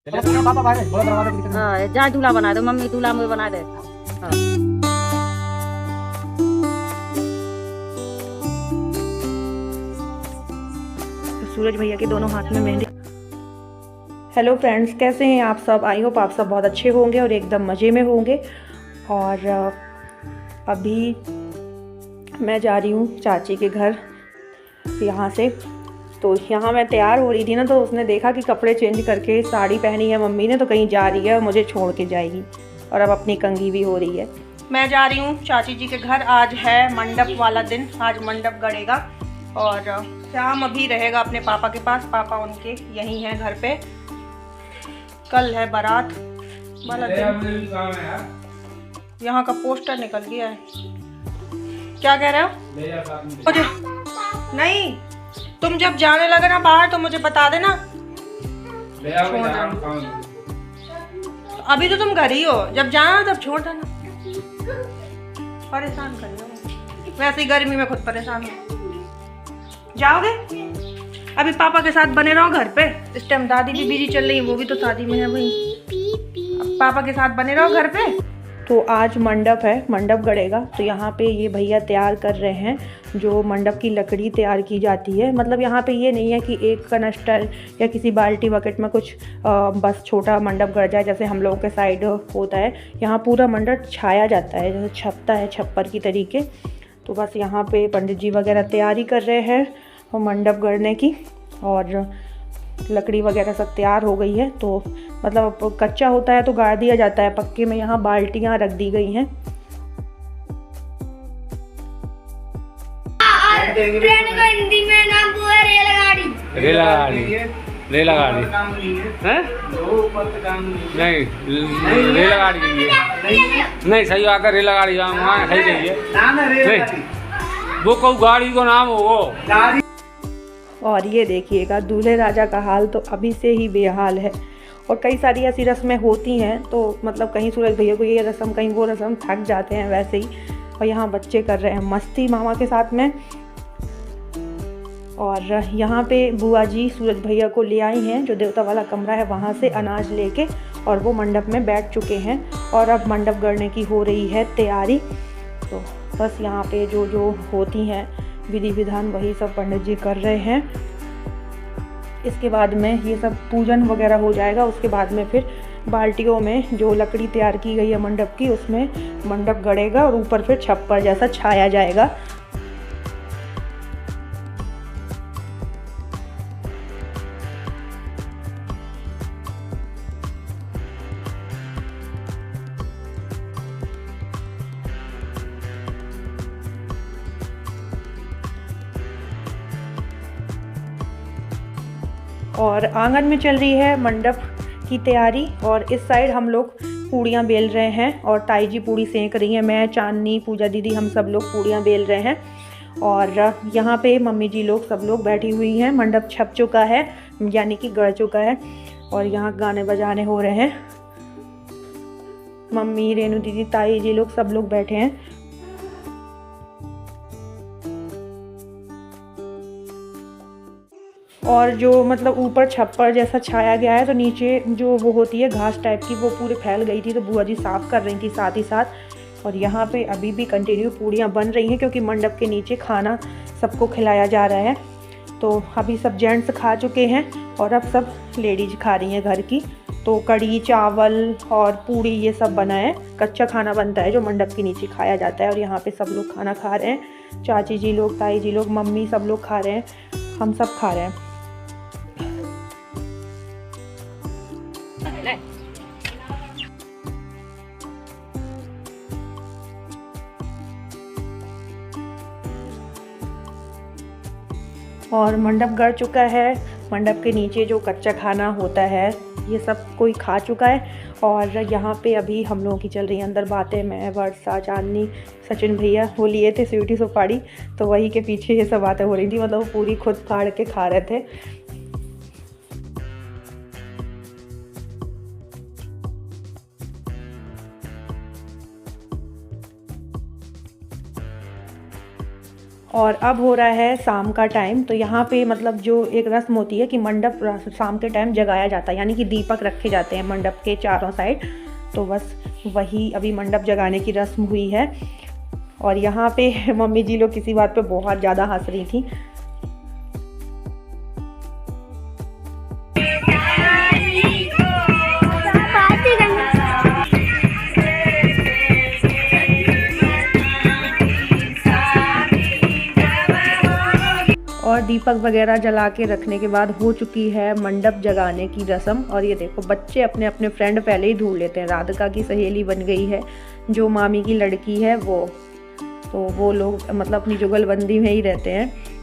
हाँ जा दूल्हा बना दो, मम्मी दूल्हा मुझे बना दे। हाँ। सूरज भैया के दोनों हाथ में मेहंदी। हेलो फ्रेंड्स, कैसे हैं आप सब? आई होप आप सब बहुत अच्छे होंगे और एकदम मज़े में होंगे। और अभी मैं जा रही हूँ चाची के घर यहाँ से। तो यहाँ मैं तैयार हो रही थी ना, तो उसने देखा कि कपड़े चेंज करके साड़ी पहनी है मम्मी ने, तो कहीं जा रही है और मुझे छोड़ के जाएगी, और अब अपनी कंघी भी हो रही है। मैं जा रही हूँ चाची जी के घर। आज है मंडप वाला दिन, आज मंडप गड़ेगा और श्याम अभी रहेगा अपने पापा के पास। पापा उनके यहीं हैं घर पे। कल है बारात वाला दिन। यहाँ का पोस्टर निकल गया है। क्या कह रहे हो? मुझे नहीं, तुम जब जाने लगे ना बाहर तो मुझे बता देना। अभी तो तुम घर ही हो, जब जाना तब छोड़ देना। परेशान कर रहे हो, वैसे ही गर्मी में खुद परेशान हो। जाओगे? अभी पापा के साथ बने रहो घर पे। इस टाइम दादी भी बिजी चल रही है, वो भी तो शादी में है भाई। पापा के साथ बने रहो घर पे। तो आज मंडप है, मंडप गड़ेगा। तो यहाँ पे ये भैया तैयार कर रहे हैं जो मंडप की लकड़ी तैयार की जाती है। मतलब यहाँ पे ये नहीं है कि एक कनस्टर या किसी बाल्टी बकेट में कुछ बस छोटा मंडप गड़ जाए जैसे हम लोगों के साइड होता है। यहाँ पूरा मंडप छाया जाता है, जैसे छपता है छप्पर की तरीके। तो बस यहाँ पे पंडित जी वगैरह तैयारी कर रहे हैं और मंडप गड़ने की, और लकड़ी वगैरह सब तैयार हो गई है। तो मतलब कच्चा होता है तो गाड़ दिया जाता है, पक्के में यहाँ बाल्टियाँ रख दी गई हैं। ट्रेन को हिंदी में नाम वो है रेलगाड़ी। रेलगाड़ी, रेलगाड़ी हैं? नहीं, रेलगाड़ी नहीं सही बात है। रेलगाड़ी वहाँ है चाहिए नहीं, वो कोई गाड़ी को नाम हो वो। और ये देखिएगा दूल्हे राजा का हाल तो अभी से ही बेहाल है। और कई सारी ऐसी रस्में होती हैं, तो मतलब कहीं सूरज भैया को ये रस्म, कहीं वो रस्म, थक जाते हैं वैसे ही। और यहाँ बच्चे कर रहे हैं मस्ती मामा के साथ में। और यहाँ पे बुआ जी सूरज भैया को ले आई हैं, जो देवता वाला कमरा है वहाँ से अनाज लेके, और वो मंडप में बैठ चुके हैं। और अब मंडप गड़ने की हो रही है तैयारी। तो बस यहाँ पे जो जो होती हैं विधि विधान वही सब पंडित जी कर रहे हैं। इसके बाद में ये सब पूजन वगैरह हो जाएगा। उसके बाद में फिर बाल्टियों में जो लकड़ी तैयार की गई है मंडप की, उसमें मंडप गड़ेगा और ऊपर फिर छप्पर जैसा छाया जाएगा। और आंगन में चल रही है मंडप की तैयारी। और इस साइड हम लोग पूड़ियाँ बेल रहे हैं और ताई जी पूड़ी सेंक रही हैं। मैं, चांदनी, पूजा दीदी, हम सब लोग पूड़ियाँ बेल रहे हैं। और यहाँ पे मम्मी जी लोग सब लोग बैठी हुई हैं। मंडप छप चुका है, यानी कि गड़ चुका है। और यहाँ गाने बजाने हो रहे हैं। मम्मी, रेनू दीदी, ताई जी लोग सब लोग बैठे हैं। और जो मतलब ऊपर छप्पर जैसा छाया गया है, तो नीचे जो वो होती है घास टाइप की, वो पूरी फैल गई थी, तो बुआ जी साफ़ कर रही थी साथ ही साथ। और यहाँ पे अभी भी कंटिन्यू पूड़ियाँ बन रही हैं, क्योंकि मंडप के नीचे खाना सबको खिलाया जा रहा है। तो अभी सब जेंट्स खा चुके हैं और अब सब लेडीज खा रही हैं घर की। तो कढ़ी, चावल और पूड़ी ये सब बना है। कच्चा खाना बनता है जो मंडप के नीचे खाया जाता है। और यहाँ पे सब लोग खाना खा रहे हैं। चाची जी लोग, ताई जी लोग, मम्मी, सब लोग खा रहे हैं, हम सब खा रहे हैं। और मंडप गड़ चुका है। मंडप के नीचे जो कच्चा खाना होता है ये सब कोई खा चुका है। और यहाँ पे अभी हम लोगों की चल रही है अंदर बातें। मैं, वर्षा, चांदनी, सचिन भैया वो लिए थे स्वीटी सुपाड़ी, तो वही के पीछे ये सब बातें हो रही थी। मतलब वो पूरी खुद फाड़ के खा रहे थे। और अब हो रहा है शाम का टाइम। तो यहाँ पे मतलब जो एक रस्म होती है कि मंडप शाम के टाइम जगाया जाता है, यानी कि दीपक रखे जाते हैं मंडप के चारों साइड। तो बस वही अभी मंडप जगाने की रस्म हुई है। और यहाँ पे मम्मी जी लोग किसी बात पे बहुत ज़्यादा हंस रही थी। और दीपक वगैरह जला के रखने के बाद हो चुकी है मंडप जगाने की रस्म। और ये देखो बच्चे अपने अपने फ्रेंड पहले ही ढूंढ लेते हैं। राधिका की सहेली बन गई है, जो मामी की लड़की है वो, तो वो लोग मतलब अपनी जुगलबंदी में ही रहते हैं।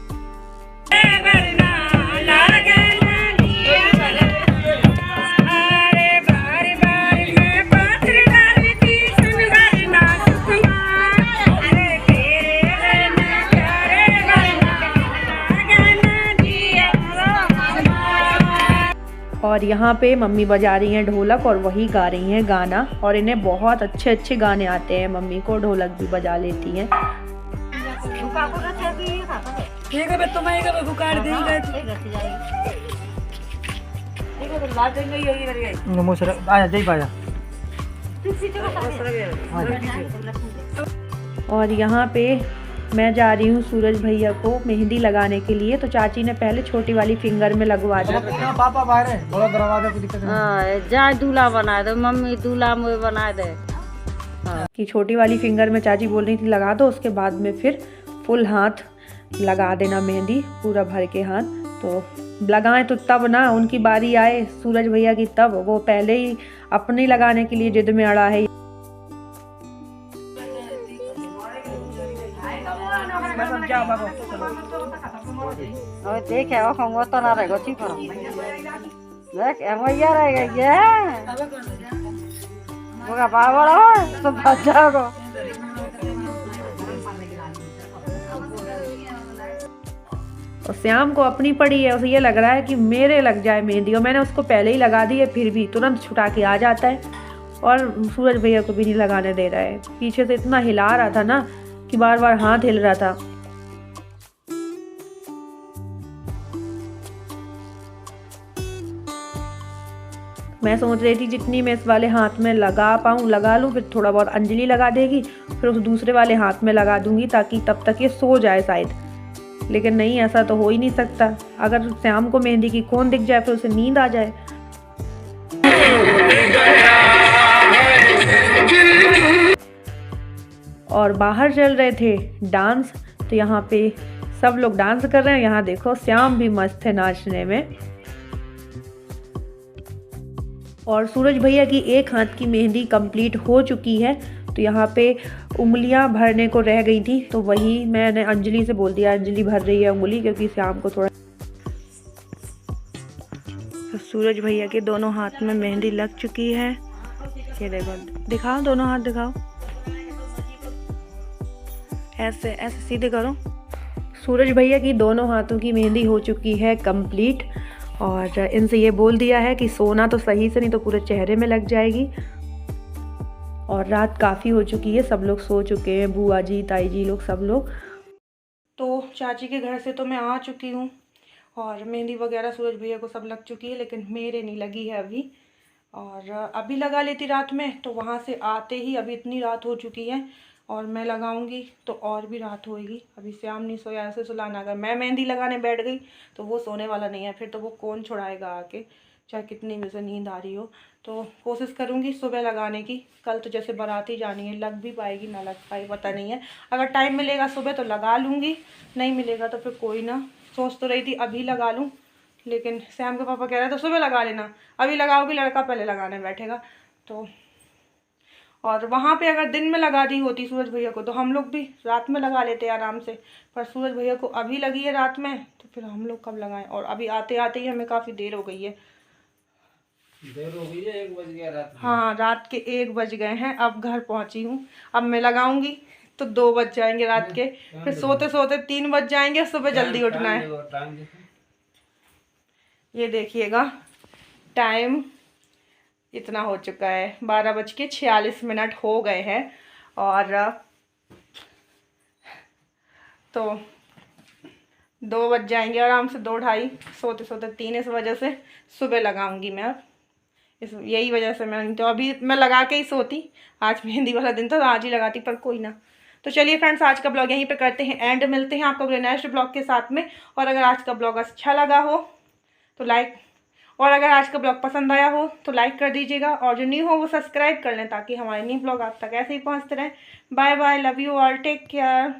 और यहाँ पे मम्मी बजा रही हैं ढोलक और वही गा रही हैं गाना। और इन्हें बहुत अच्छे अच्छे गाने आते हैं, मम्मी को ढोलक भी बजा लेती हैं। और यहाँ पे मैं जा रही हूँ सूरज भैया को मेहंदी लगाने के लिए। तो चाची ने पहले छोटी वाली फिंगर में लगवा दी। पापा बाहर है, बोलो दरवाजा को दिक्कत हाँ, जा दूल्हा बना दे मम्मी, दूल्हा मुझे बना दे। कि छोटी वाली फिंगर में चाची बोल रही थी लगा दो, उसके बाद में फिर फुल हाथ लगा देना मेहंदी, पूरा भर के हाथ। तो लगाएं तो तब ना, उनकी बारी आए सूरज भैया की तब। वो पहले ही अपने लगाने के लिए जिद में अड़ा है। और देख है वो तो ना रहेगा ठीक है। देख एमैया रहेगा ये होगा बाबा हो तो बच जाओगे। और श्याम को अपनी पड़ी है, उसे ये लग रहा है कि मेरे लग जाए मेहंदी। और मैंने उसको पहले ही लगा दी है, फिर भी तुरंत छुटा के आ जाता है। और सूरज भैया को भी नहीं लगाने दे रहा है। पीछे से इतना हिला रहा था ना कि बार बार हाथ हिल रहा था। मैं सोच रही थी जितनी मैं इस वाले हाथ में लगा पाऊँ लगा लूँ, फिर थोड़ा बहुत अंजलि लगा देगी, फिर उस दूसरे वाले हाथ में लगा दूंगी ताकि तब तक ये सो जाए शायद। लेकिन नहीं, ऐसा तो हो ही नहीं सकता। अगर श्याम को मेहंदी की कोन दिख जाए फिर उसे नींद आ जाए। और बाहर चल रहे थे डांस, तो यहाँ पे सब लोग डांस कर रहे हैं। यहाँ देखो श्याम भी मस्त है नाचने में। और सूरज भैया की एक हाथ की मेहंदी कंप्लीट हो चुकी है। तो यहाँ पे उंगलियां भरने को रह गई थी, तो वही मैंने अंजलि से बोल दिया, अंजलि भर रही है उंगली, क्योंकि श्याम को थोड़ा। तो सूरज भैया के दोनों हाथ में मेहंदी लग चुकी है। ये देखो, दिखाओ दोनों हाथ दिखाओ, ऐसे ऐसे सीधे करो। सूरज भैया की दोनों हाथों की मेहंदी हो चुकी है कंप्लीट। और इनसे ये बोल दिया है कि सोना तो सही से, नहीं तो पूरे चेहरे में लग जाएगी। और रात काफ़ी हो चुकी है, सब लोग सो चुके हैं, बुआ जी ताई जी लोग सब लोग। तो चाची के घर से तो मैं आ चुकी हूँ और मेहंदी वगैरह सूरज भैया को सब लग चुकी है, लेकिन मेरे नहीं लगी है अभी। और अभी लगा लेती रात में, तो वहाँ से आते ही अभी इतनी रात हो चुकी है और मैं लगाऊंगी तो और भी रात होएगी। अभी श्याम नहीं सोया, ऐसे सुलाना। अगर मैं मेहंदी लगाने बैठ गई तो वो सोने वाला नहीं है, फिर तो वो कौन छुड़ाएगा आके, चाहे कितनी मुझे नींद आ रही हो। तो कोशिश करूँगी सुबह लगाने की। कल तो जैसे बाराती जानी है, लग भी पाएगी ना लग पाए पता नहीं है। अगर टाइम मिलेगा सुबह तो लगा लूँगी, नहीं मिलेगा तो फिर कोई ना। सोच तो रही थी अभी लगा लूँ, लेकिन श्याम के पापा कह रहे थे सुबह लगा लेना, अभी लगाओगी लड़का पहले लगाने बैठेगा। तो और वहाँ पे अगर दिन में लगा दी होती सूरज भैया को तो हम लोग भी रात में लगा लेते आराम से। पर सूरज भैया को अभी लगी है रात में, तो फिर हम लोग कब लगाएं। और अभी आते आते ही हमें काफ़ी देर हो गई है। 1 बज गया रात में। हाँ, रात के 1 बज गए हैं। अब घर पहुँची हूँ, अब मैं लगाऊंगी तो 2 बज जाएंगे रात के, फिर सोते सोते 3 बज जाएंगे। सुबह जल्दी उठना है। ये देखिएगा टाइम इतना हो चुका है, 12:46 हो गए हैं। और तो 2 बज जाएंगे आराम से, 2 ढाई, सोते सोते 3। इस वजह से सुबह लगाऊंगी मैं अब, यही वजह से मैं, तो अभी मैं लगा के ही सोती। आज मेहंदी वाला दिन था तो आज ही लगाती, पर कोई ना। तो चलिए फ्रेंड्स, आज का ब्लॉग यहीं पे करते हैं एंड, मिलते हैं आपको अपने नेक्स्ट ब्लॉग के साथ में। और अगर आज का ब्लॉग अच्छा लगा हो तो लाइक, और अगर आज का ब्लॉग पसंद आया हो तो लाइक कर दीजिएगा, और जो न्यू हो वो सब्सक्राइब कर लें ताकि हमारे न्यू ब्लॉग आप तक ऐसे ही पहुँचते रहें। Bye bye, love you all, take care.